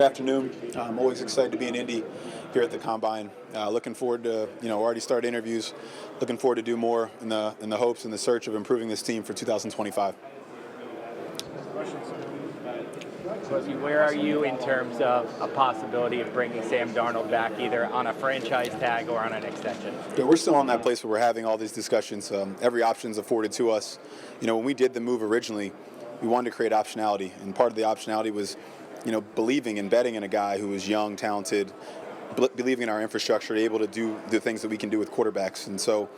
afternoon. I'm always excited to be in Indy here at the Combine. Looking forward to, already started interviews. Looking forward to do more in the hopes and the search of improving this team for 2025. Kwesi, where are you in terms of a possibility of bringing Sam Darnold back either on a franchise tag or on an extension? Yeah, we're still in that place where we're having all these discussions. Every option is afforded to us. When we did the move originally, we wanted to create optionality, and part of the optionality was, believing and betting in a guy who was young, talented, believing in our infrastructure, able to do the things that we can do with quarterbacks. And so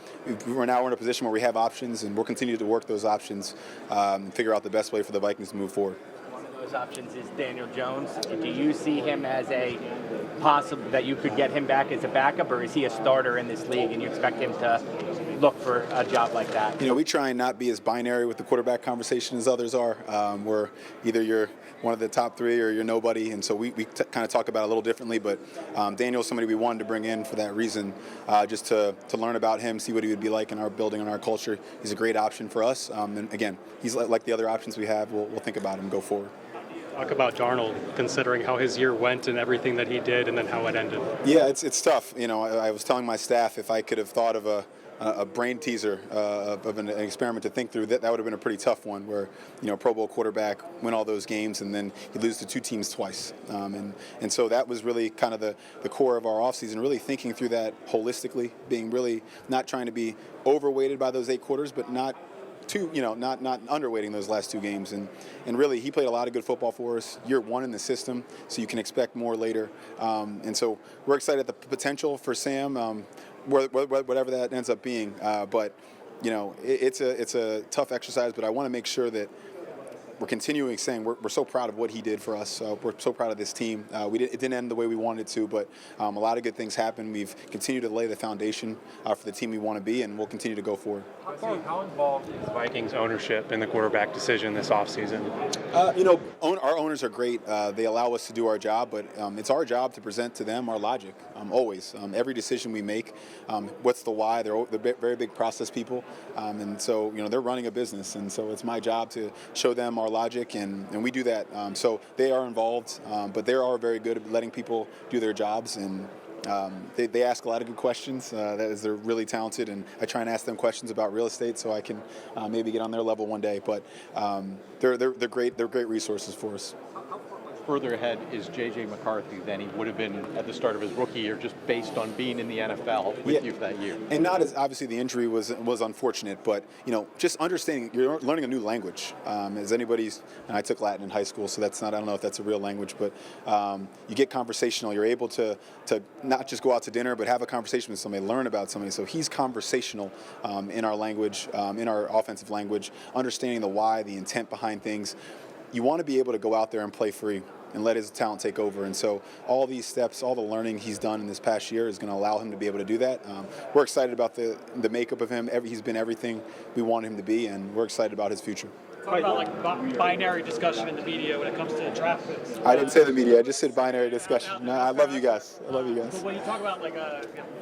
we're now in a position where we have options, and we'll continue to work those options and figure out the best way for the Vikings to move forward. One of those options is Daniel Jones. Do you see him as a possible that you could get him back as a backup, or is he a starter in this league and you expect him to look for a job like that? We try and not be as binary with the quarterback conversation as others are, where either you're one of the top three or you're nobody, and so we kind of talk about it a little differently. But Daniel's somebody we wanted to bring in for that reason, just to learn about him, see what he would be like in our building and our culture. He's a great option for us, and again, he's like the other options we have. We'll think about him, go forward. Talk about Darnold, considering how his year went and everything that he did, and then how it ended. Yeah, it's tough. I was telling my staff if I could have thought of a brain teaser of an experiment to think through, that would have been a pretty tough one, where Pro Bowl quarterback, win all those games, and then you lose to two teams twice. And so that was really kind of the core of our offseason, really thinking through that holistically, being really not trying to be overweighted by those 8 quarters, but not not underweighting those last 2 games. And really, he played a lot of good football for us. Year 1 in the system, so you can expect more later. And so we're excited at the potential for Sam, whatever that ends up being. But it's a tough exercise. But I want to make sure that we're continuing saying we're so proud of what he did for us. We're so proud of this team. It didn't end the way we wanted it to, but a lot of good things happened. We've continued to lay the foundation for the team we want to be, and we'll continue to go forward. How involved is Vikings ownership in the quarterback decision this offseason? Our owners are great. They allow us to do our job, but it's our job to present to them our logic, always. Every decision we make, what's the why? They're very big process people, and so they're running a business, and so it's my job to show them our logic, and we do that. So they are involved, but they are very good at letting people do their jobs, and they ask a lot of good questions. They're really talented, and I try and ask them questions about real estate so I can maybe get on their level one day. But they're great. They're great resources for us. Further ahead is J.J. McCarthy than he would have been at the start of his rookie year, just based on being in the NFL with you for that year. And not as obviously the injury was unfortunate, but just understanding you're learning a new language. As anybody's, and I took Latin in high school, so that's not, I don't know if that's a real language, but you get conversational. You're able to not just go out to dinner, but have a conversation with somebody, learn about somebody. So he's conversational in our language, in our offensive language, understanding the why, the intent behind things. You want to be able to go out there and play free and let his talent take over. And so all these steps, all the learning he's done in this past year is going to allow him to be able to do that. We're excited about the makeup of him. He's been everything we want him to be, and we're excited about his future. Talk about binary discussion in the media when it comes to draft picks. I didn't say the media. I just said binary discussion. No, I love you guys. I love you guys. But when you talk about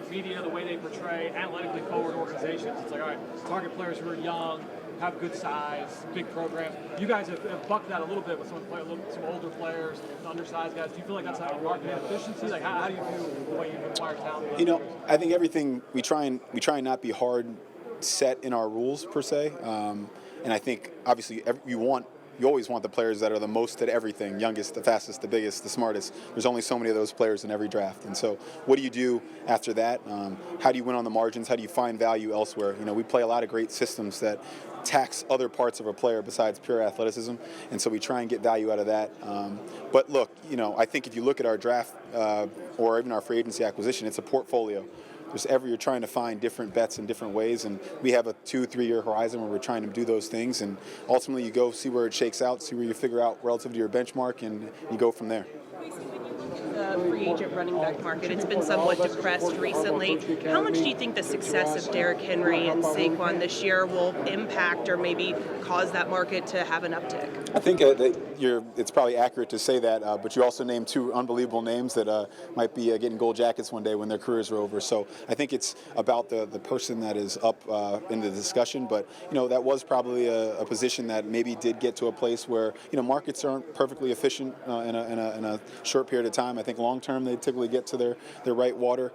media, the way they portray analytically forward organizations, it's like, all right, target players who are young, have good size, big programs. You guys have bucked that a little bit with some older players, undersized guys. Do you feel like that's a marketing efficiency? Like, how do you view the way you acquire talent? I think everything we try and not be hard set in our rules per se. And I think obviously you always want the players that are the most at everything, youngest, the fastest, the biggest, the smartest. There's only so many of those players in every draft. And so what do you do after that? How do you win on the margins? How do you find value elsewhere? We play a lot of great systems that tax other parts of a player besides pure athleticism, and so we try and get value out of that. But look, I think if you look at our draft or even our free agency acquisition, it's a portfolio. You're trying to find different bets in different ways, and we have a 2-3 year horizon where we're trying to do those things, and ultimately you go see where it shakes out, see where you figure out relative to your benchmark, and you go from there. the free agent running back market. It's been somewhat depressed recently. How much do you think the success of Derrick Henry and Saquon this year will impact or maybe cause that market to have an uptick? I think it's probably accurate to say that, but you also named two unbelievable names that might be getting gold jackets one day when their careers are over. So I think it's about the person that is up in the discussion. But that was probably a position that maybe did get to a place where markets aren't perfectly efficient in a short period of time. I think long term they typically get to their right water,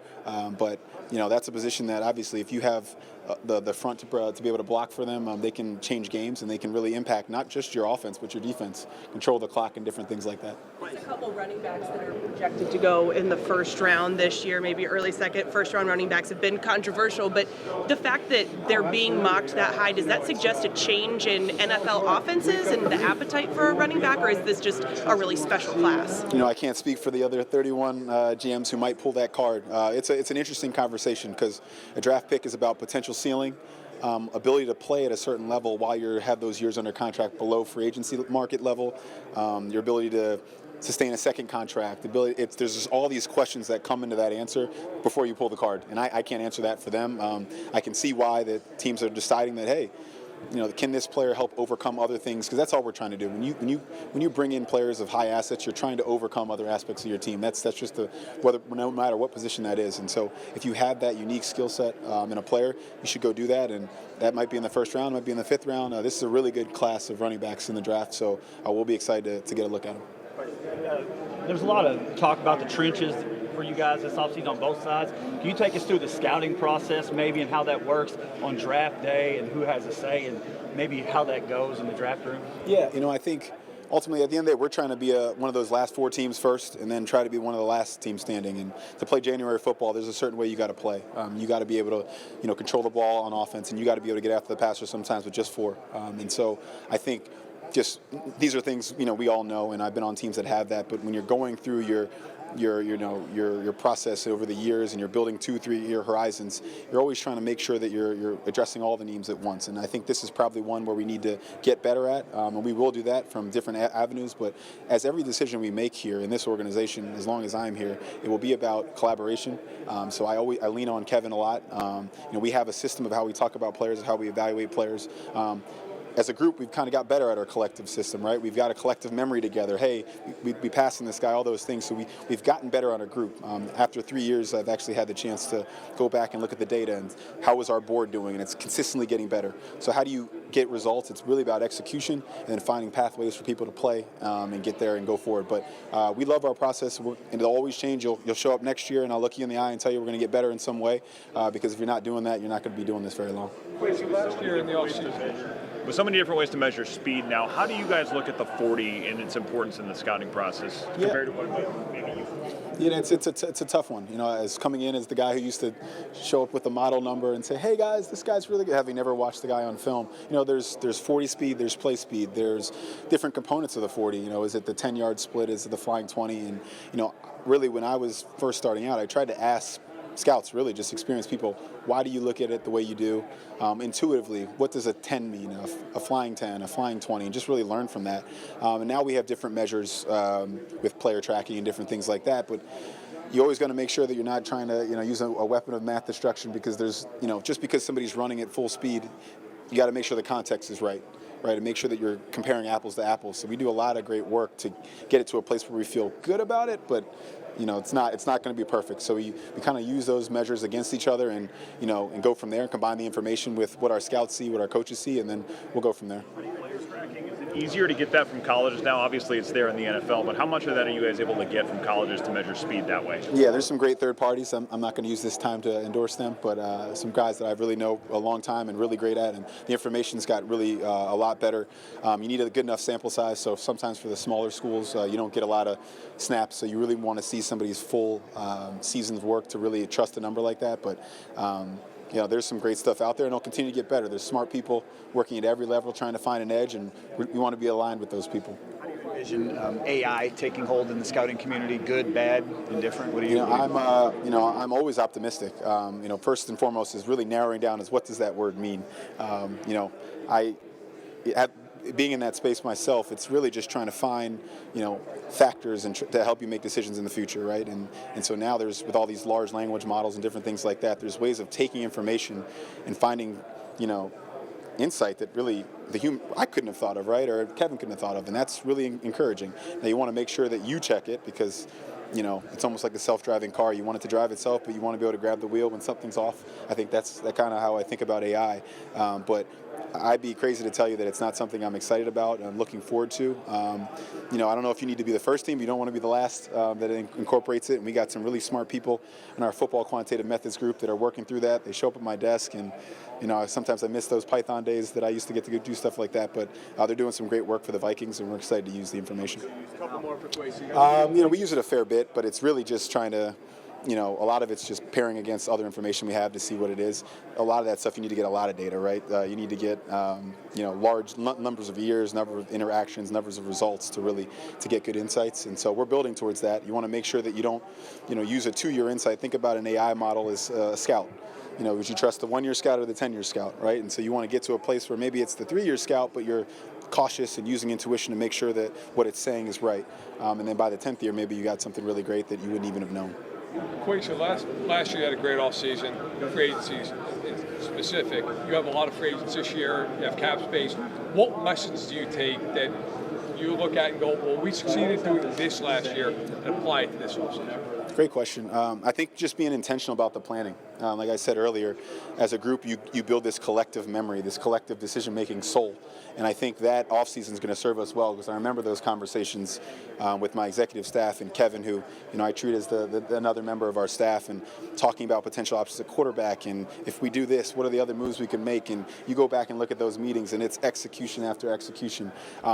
but that's a position that obviously if you have the front to be able to block for them, they can change games and they can really impact not just your offense but your defense, control the clock and different things like that. There's a couple running backs that are projected to go in the first round this year, maybe early second, first round running backs have been controversial, but the fact that they're being mocked that high, does that suggest a change in NFL offenses and the appetite for a running back, or is this just a really special class? I can't speak for the other 31 GMs who might pull that card. It's an interesting conversation because a draft pick is about potential ceiling, ability to play at a certain level while you have those years under contract below free agency market level, your ability to sustain a second contract, there's just all these questions that come into that answer before you pull the card, and I can't answer that for them. I can see why the teams are deciding that, hey, can this player help overcome other things? Because that's all we're trying to do. When you bring in players of high assets, you're trying to overcome other aspects of your team. That's just no matter what position that is. And so if you have that unique skill set in a player, you should go do that. And that might be in the first round, might be in the fifth round. This is a really good class of running backs in the draft, so we'll be excited to get a look at them. There's a lot of talk about the trenches for you guys this offseason on both sides. Can you take us through the scouting process maybe and how that works on draft day and who has a say and maybe how that goes in the draft room? Yeah, I think ultimately at the end of the day we're trying to be one of those last four teams first and then try to be one of the last teams standing. And to play January football, there's a certain way you got to play. You got to be able to control the ball on offense, and you got to be able to get after the passer sometimes with just four. And so I think these are things we all know, and I've been on teams that have that. But when you're going through your process over the years and you're building 2-3 year horizons, you're always trying to make sure that you're addressing all the needs at once. And I think this is probably one where we need to get better at, and we will do that from different avenues. But as every decision we make here in this organization, as long as I'm here, it will be about collaboration. So I lean on Kevin a lot. We have a system of how we talk about players, how we evaluate players. As a group, we've kind of got better at our collective system, right? We've got a collective memory together. Hey, we passing this guy, all those things. So we've gotten better on our group. After 3 years, I've actually had the chance to go back and look at the data and how is our board doing, and it's consistently getting better. So how do you get results? It's really about execution and then finding pathways for people to play and get there and go forward. But we love our process, and it'll always change. You'll show up next year, and I'll look you in the eye and tell you we're going to get better in some way, because if you're not doing that, you're not going to be doing this very long. Kwesi, last year in the offseason, with so many different ways to measure speed now, how do you guys look at the 40 and its importance in the scouting process compared to what maybe you? It's a tough one. As coming in as the guy who used to show up with a model number and say, hey guys, this guy's really good, having never watched the guy on film. There's 40 speed, there's play speed, there's different components of the 40. Is it the 10-yard split, is it the flying 20? And really when I was first starting out, I tried to ask scouts, really just experienced people, why do you look at it the way you do? Intuitively, what does a 10 mean, a flying 10, a flying 20, and just really learn from that. And now we have different measures with player tracking and different things like that, but you always got to make sure that you're not trying to use a weapon of math destruction, because there's, just because somebody's running at full speed, you got to make sure the context is right, and make sure that you're comparing apples to apples. So we do a lot of great work to get it to a place where we feel good about it, but it's not going to be perfect. So we kind of use those measures against each other, and and go from there and combine the information with what our scouts see, what our coaches see, and then we'll go from there. Is it easier to get that from colleges now? Obviously it's there in the NFL, but how much of that are you guys able to get from colleges to measure speed that way? Yeah, there's some great third parties. I'm not going to use this time to endorse them, but some guys that I really know a long time and really great at, and the information's got really a lot better. You need a good enough sample size, so sometimes for the smaller schools you don't get a lot of snaps, so you really want to see somebody's full season's work to really trust a number like that. But there's some great stuff out there, and it'll continue to get better. There's smart people working at every level trying to find an edge, and we want to be aligned with those people. Vision AI taking hold in the scouting community, good, bad, indifferent? What do you? I'm always optimistic. First and foremost is really narrowing down is what does that word mean. being in that space myself, it's really just trying to find, factors and to help you make decisions in the future, right? And so now with all these large language models and different things like that, there's ways of taking information and finding, insight that really I couldn't have thought of, right? Or Kevin couldn't have thought of, and that's really encouraging. Now you want to make sure that you check it because, it's almost like a self-driving car. You want it to drive itself, but you want to be able to grab the wheel when something's off. I think that's kind of how I think about AI. But I'd be crazy to tell you that it's not something I'm excited about and I'm looking forward to. I don't know if you need to be the first team. You don't want to be the last that incorporates it. And we got some really smart people in our football quantitative methods group that are working through that. They show up at my desk, and sometimes I miss those Python days that I used to get to go do stuff like that. But they're doing some great work for the Vikings, and we're excited to use the information. A couple more for Kwesi. We use it a fair bit, but it's really just trying to. A lot of it's just pairing against other information we have to see what it is. A lot of that stuff, you need to get a lot of data, right? You need to get, large numbers of years, number of interactions, numbers of results to get good insights. And so we're building towards that. You want to make sure that you don't, use a 2-year insight. Think about an AI model as a scout. Would you trust the 1-year scout or the 10-year scout, right? And so you want to get to a place where maybe it's the 3-year scout, but you're cautious and using intuition to make sure that what it's saying is right. And then by the 10th year, maybe you got something really great that you wouldn't even have known. Kwesi, last year you had a great offseason, free agencies specific. You have a lot of free agents this year. You have cap space. What lessons do you take that you look at and go, well, we succeeded doing this last year and apply it to this offseason? Great question. I think just being intentional about the planning. Like I said earlier, as a group, you build this collective memory, this collective decision-making soul. And I think that offseason is going to serve us well because I remember those conversations with my executive staff and Kevin, who I treat as another member of our staff, and talking about potential options at quarterback. And if we do this, what are the other moves we can make? And you go back and look at those meetings, and it's execution after execution.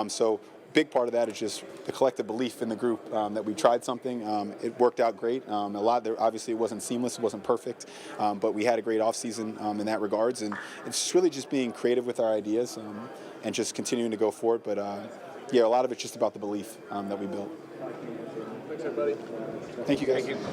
So big part of that is just the collective belief in the group that we tried something. It worked out great. Obviously, it wasn't seamless, it wasn't perfect, but we had a great offseason in that regards. And it's really just being creative with our ideas and just continuing to go forward. But a lot of it's just about the belief that we built. Thanks, everybody. Thank you, guys. Thank you.